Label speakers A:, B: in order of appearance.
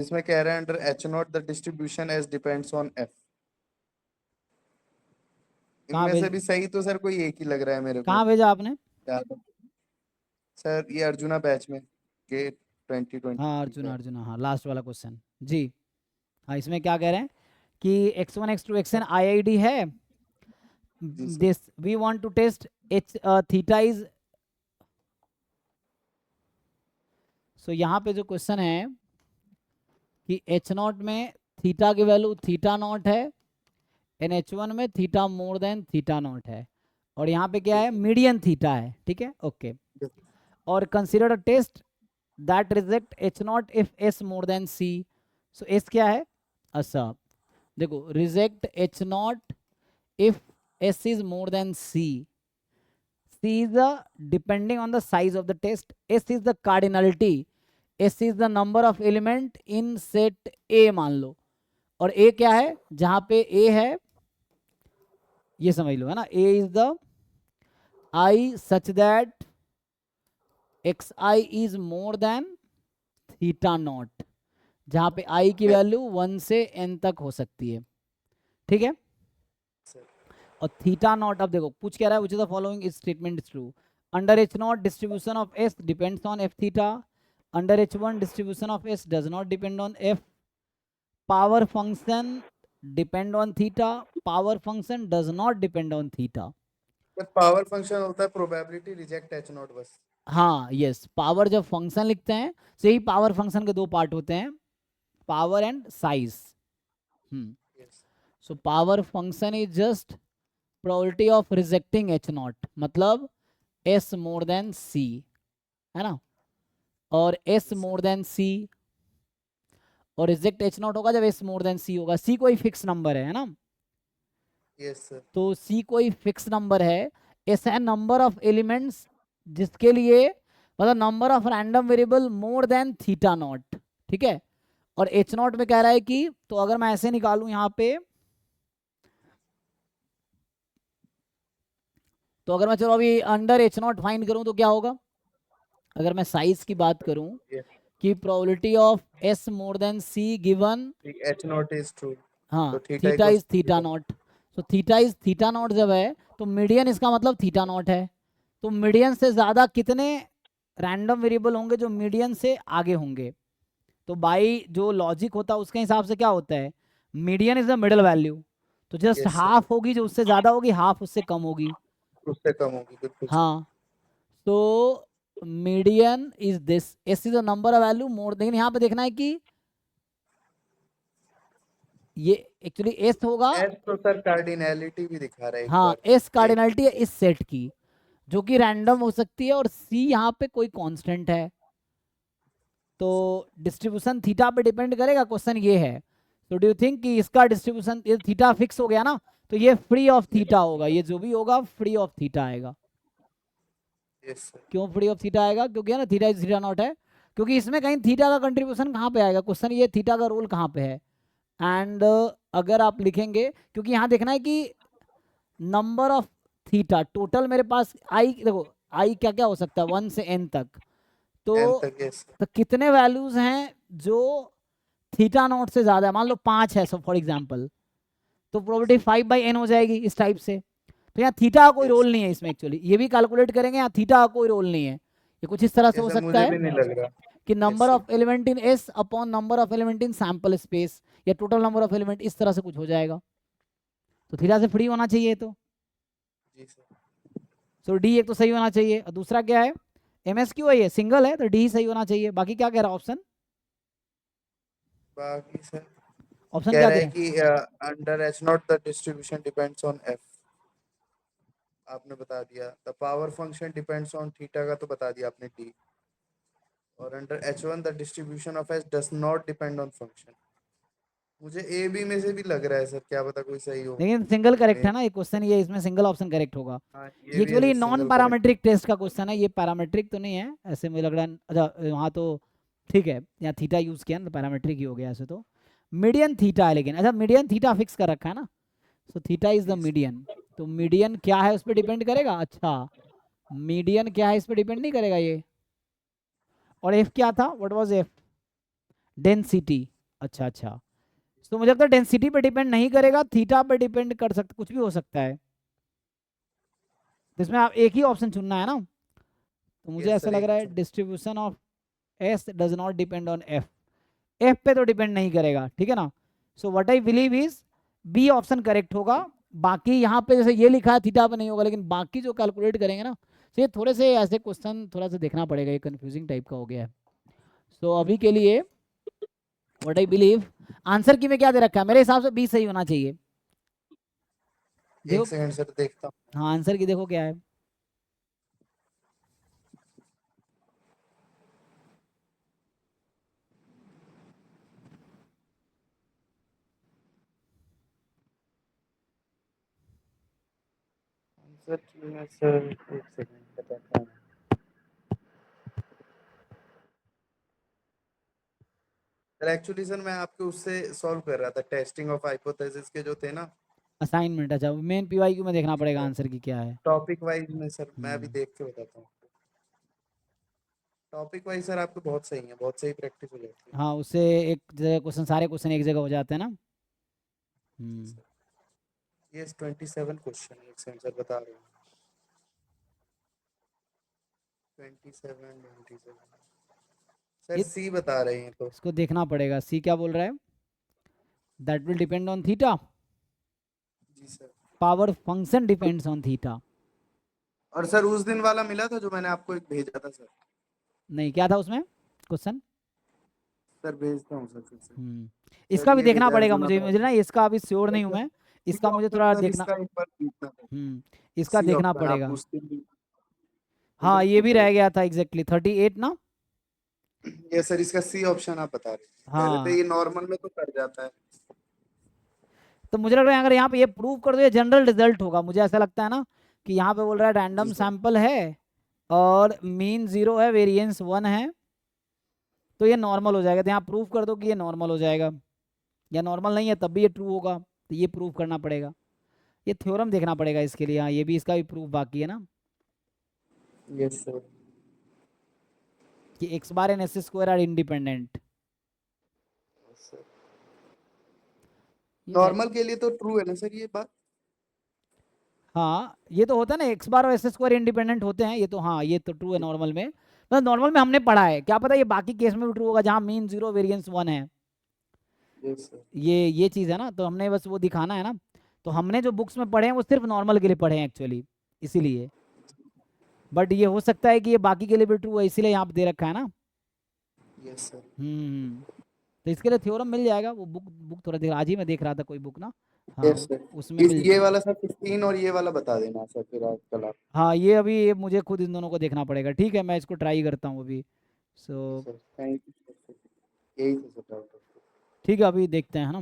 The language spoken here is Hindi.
A: इसमें कह रहे हैं under H not the distribution as depends on F.
B: कहाँ
A: इनमें से
B: भेज
A: भी सही तो सर कोई एक ही लग रहा है मेरे को।
B: कहाँ भेजा आपने?
A: क्या सर, ये अर्जुना बैच में के 2023
B: हाँ अर्जुना,
A: का।
B: अर्जुना, हाँ लास्ट वाला क्वेश्चन जी। हाँ इसमें क्या कह रहे हैं कि x1 x2 xn IID है।
A: जी sir.
B: This we want to test h theta is. So यहाँ पे जो क्वेश्चन है कि h नॉट में थीटा की वैल्यू थीटा नॉट है, एन h1 में theta more than theta naught है, और यहाँ पे क्या है मीडियन थीटा है, ठीक है ओके। और consider a test that reject h not if s more than c। So s क्या है? अच्छा देखो, reject h not if s is more than c, c is the depending on the size of the test, s is the cardinality, s is the number of element in set a मान लो, और a क्या है? जहां पे a है ये समझ लो है ना, a is the I such that xi is more than theta naught, जहां पे i की वैल्यू 1 से n तक हो सकती है, ठीक है। और थीटा नॉट, अब देखो पूछ क्या रहा है, which is the following is statement is true. Under H not distribution of S depends on F theta, under H one distribution of S does not depend on F, power function depend on theta, power function does not depend on theta.
A: Power function होता है प्रोबेबिलिटी रिजेक्ट एच नॉट बस।
B: हाँ यस, पावर जब फंक्शन लिखते हैं तो यही पावर फंक्शन के दो पार्ट होते हैं, power and size. So power function is just probability of rejecting H not, मतलब एस मोर देन सी, है ना। और एस मोर देन सी, और रिजेक्ट एच नॉट होगा जब एस मोर देन सी होगा। सी कोई फिक्स नंबर है ना,
A: यस सर।
B: तो सी कोई फिक्स नंबर है। एस है नंबर ऑफ एलिमेंट्स जिसके लिए, मतलब number of random variable more than theta not, ठीक है। और एच नॉट में कह रहा है कि, तो अगर मैं ऐसे निकालूं यहाँ पे, तो अगर मैं चलो अभी अंडर एच नॉट फाइंड करूं तो क्या होगा? अगर मैं साइज की बात करूं कि probability of S more than C given,
A: H not is true,
B: हाँ
A: तो theta
B: theta
A: equals
B: is theta not, तो थीटा इज थीटा नॉट जब है तो मीडियन इसका मतलब थीटा नॉट है। तो मीडियन से ज़्यादा कितने रैंडम वेरिएबल होंगे जो मीडियन से आगे होंगे? तो बाई जो लॉजिक होता है उसके हिसाब से क्या होता है, median is the middle value, तो जस्ट
A: यस सर।
B: हाफ होगी जो उससे ज़्यादा होगी, हाफ उससे कम होगी।
A: उससे कम होगी, बिल्कुल सही।
B: हाँ, तो median is this, S is the number of value मोर, लेकिन यहाँ पे देखना है कि ये एक्चुअली एस होगा।
A: एस तो सर कार्डिनैलिटी भी दिखा रहा है एक
B: हाँ
A: बार।
B: एस कार्डिनलिटी है इस सेट की, जो कि रैंडम हो सकती है, और सी यहाँ पे कोई कांस्टेंट है, तो डिस्ट्रीब्यूशन थीटा पे डिपेंड करेगा, क्वेश्चन ये है। तो डू यू थिंक कि इसका डिस्ट्रीब्यूशन, ये थीटा फिक्स हो गया ना, तो ये फ्री ऑफ थीटा होगा, ये जो भी होगा फ्री ऑफ थीटा आएगा।
A: Yes sir.
B: क्यों फ्री ऑफ थीटा आएगा? क्योंकि है ना थीटा इज थीटा नॉट है, क्योंकि इसमें कहीं थीटा का कंट्रीब्यूशन कहाँ पे आएगा, क्वेश्चन ये थीटा का रोल कहाँ पे है। एंड अगर आप लिखेंगे, क्योंकि यहाँ देखना है कि नंबर ऑफ थीटा टोटल मेरे पास आई, देखो आई क्या क्या हो सकता है 1 से n तक,
A: एन
B: तो,
A: तक, यस सर।
B: तो कितने वैल्यूज हैं जो थीटा नॉट से ज्यादा है, मान लो 5 है, सो फॉर एग्जांपल, तो प्रोबेबिलिटी 5/n हो जाएगी इस टाइप से। तो यहाँ थीटा का कोई
A: यस
B: रोल नहीं है इसमें, एक्चुअली ये भी कैलकुलेट करेंगे, यहाँ थीटा का कोई रोल नहीं है, ये कुछ इस तरह से हो
A: सर,
B: सकता
A: मुझे
B: है
A: भी नहीं लग रहा।
B: कि
A: yes
B: number
A: sir.
B: Of element in S upon number of element in sample space, या टोटल नंबर ऑफ एलिमेंट, इस तरह से कुछ हो जाएगा। तो थीटा से फ्री होना चाहिए, तो
A: जी सर।
B: सो डी एक तो सही होना चाहिए, और दूसरा क्या है, एम एस क्यू है, ये सिंगल है तो डी सही होना चाहिए। बाकी क्या कह रहा है ऑप्शन?
A: बाकी सर
B: ऑप्शन
A: कह
B: क्या
A: रहा
B: दे
A: है
B: रहे हैं?
A: कि under H not the distribution depends on F, आपने बता दिया। The power function depends on theta का तो बता दिया आपने, डी। और under H one the distribution of H does not depend on function. मुझे ए बी में से भी लग रहा है सर, क्या पता कोई सही हो।
B: लेकिन सिंगल करेक्ट
A: मे
B: है ना ये क्वेश्चन, ये इसमें सिंगल ऑप्शन करेक्ट होगा।
A: हाँ, ये
B: ये
A: भी है
B: actually non
A: single correct.
B: Parametric test का क्वेश्चन है, ये पैरामेट्रिक तो नहीं है ऐसे मुझे लग रहा है। अच्छा वहाँ तो ठीक है, यहाँ थीटा यूज किया ना तो पैरामेट्रिक ही हो गया ऐसे तो। मीडियन थीटा है लेकिन, अच्छा मीडियन थीटा फिक्स कर रखा है ना, सो थीटा इज द
A: जी सर।
B: मीडियन। तो मीडियन क्या है उस पर डिपेंड करेगा, अच्छा मीडियन क्या है इस पर डिपेंड नहीं करेगा ये। और एफ क्या था, व्हाट वाज एफ? डेंसिटी, अच्छा अच्छा। तो मुझे लगता है डेंसिटी पे डिपेंड नहीं करेगा, थीटा पे डिपेंड कर सकता, कुछ भी हो सकता है। तो इसमें आप एक ही ऑप्शन चुनना है ना, तो मुझे
A: यस
B: ऐसा
A: सर,
B: लग
A: एक
B: रहा
A: ही
B: है
A: चुन।
B: Distribution of S does not depend on F, F पे तो डिपेंड नहीं करेगा, ठीक है ना। So what I believe is B option correct होगा। बाकी यहाँ पे जैसे ये लिखा है थीटा पे नहीं होगा, लेकिन बाकी जो कैलकुलेट करेंगे ना, तो ये थोड़े से ऐसे क्वेश्चन थोड़ा सा देखना पड़ेगा, ये कंफ्यूजिंग टाइप का हो गया है। सो अभी के लिए व्हाट आई बिलीव, आंसर की में क्या दे रखा है, मेरे हिसाब से बी सही होना चाहिए।
A: एक
B: देखो,
A: सेकंड सर, देखता हूँ।
B: हाँ आंसर की देखो क्या है।
A: आंसर की में सर, एक सेकंड बताता हूँ। सर एक्चुअली सर मैं आपके उससे सॉल्व कर रहा था, टेस्टिंग ऑफ हाइपोथेसिस के जो थे ना।
B: असाइनमेंट, अच्छा मेन पीवाईक्यू में देखना पड़ेगा आंसर की क्या है।
A: टॉपिक वाइज में सर मैं अभी
B: हम्म,
A: देख के बताता हूँ। टॉपिक वाइज सर आपके बहुत सही है, बहुत सही प्रैक्टिस हो जाती है।
B: हाँ उससे एक जगह क्वेश्चन, सारे क्वेश्चन एक जगह हो जाते हैं ना।
A: जी
B: हम्म,
A: सर। ये 27 क्वेश्चन एक सेकंड सर बता रहे हैं। 27 27 सर
B: ये
A: सी बता रहे हैं तो।
B: इसको देखना पड़ेगा, सी क्या बोल रहा है, that will depend on theta,
A: जी sir.
B: Power function depends on theta.
A: और सर उस दिन वाला मिला था जो मैंने आपको एक भेजा था सर।
B: नहीं, क्या था उसमें क्वेश्चन।
A: सर भेजता हूँ सर फिर से। सर
B: इसका भी
A: ये
B: देखना
A: भेजा
B: पड़ेगा
A: अर्जुन
B: मुझे, मुझे ना इसका अभी श्योर नहीं हूँ मैं,
A: ठीक
B: इसका मुझे
A: ऑप्शन
B: थोड़ा
A: सर,
B: देखना।
A: इसका एक बार देखना था।
B: इसका
A: सी
B: देखना
A: ऑप्शन आप
B: पड़ेगा।
A: उस दिन भी
B: हाँ ये
A: बिल्कुल
B: भी
A: सर।
B: रह गया था एग्जैक्टली 38 ना।
A: ये सर इसका सी ऑप्शन आप बता रहे थे, कह रहे थे
B: हाँ
A: ये नॉर्मल में तो कर जाता है।
B: तो मुझे लग रहा है अगर यहाँ पे ये प्रूव कर दो ये जनरल रिजल्ट होगा, मुझे ऐसा लगता है ना, कि यहाँ पे बोल रहा है
A: जी
B: रैंडम
A: सर।
B: सैंपल है और मीन 0 है, वेरिएंस 1 है, तो ये नॉर्मल हो जाएगा। तो यहाँ प्रूव कर दो कि ये नॉर्मल हो जाएगा, या नॉर्मल नहीं है तब भी ये ट्रू होगा, तो ये प्रूव करना पड़ेगा। ये थ्योरम देखना पड़ेगा इसके लिए, हाँ ये भी, इसका भी प्रूफ बाकी है ना,
A: यस सर।
B: कि X bar n S square are independent. ये रह,
A: नॉर्मल के लिए तो ट्रू है ना सर ये बात।
B: हाँ ये तो होता है ना, एक्स बार और एस स्क्वायर इंडिपेंडेंट होते हैं, ये तो हाँ ये तो ट्रू है नॉर्मल में, मतलब नॉर्मल में हमने पढ़ा है, क्या पता ये बाकी केस में भी ट्रू होगा जहाँ मीन 0 वेरिएंस 1 है।
A: Yes sir.
B: ये चीज़ है ना, तो हमने बस वो दिखाना है ना। तो हमने जो बुक्स में पढ़े हैं वो सिर्फ नॉर्मल के लिए पढ़े हैं एक्चुअली, इसीलिए। बट ये हो सकता है कि ये बाकी के लिए भी ट्रू है, इसीलिए यहाँ पे दे रखा है ना।
A: Yes sir.
B: तो इसके लिए थ्योरम मिल जाएगा, वो बुक बुक थोड़ा देर आज ही मैं देख रहा था कोई बुक ना, हाँ
A: यस सर।
B: उसमें
A: इस
B: मिल।
A: ये वाला सर 15 और ये वाला बता देना सर फिर आज कल आप।
B: हाँ ये अभी ये मुझे खुद इन दोनों को देखना पड़ेगा, ठीक है मैं इसको ट्राई करता हूँ अभी।
A: जी
B: so
A: sir, thank you sir. यही था सर डाउट।
B: ठीक है अभी देखते हैं है ना।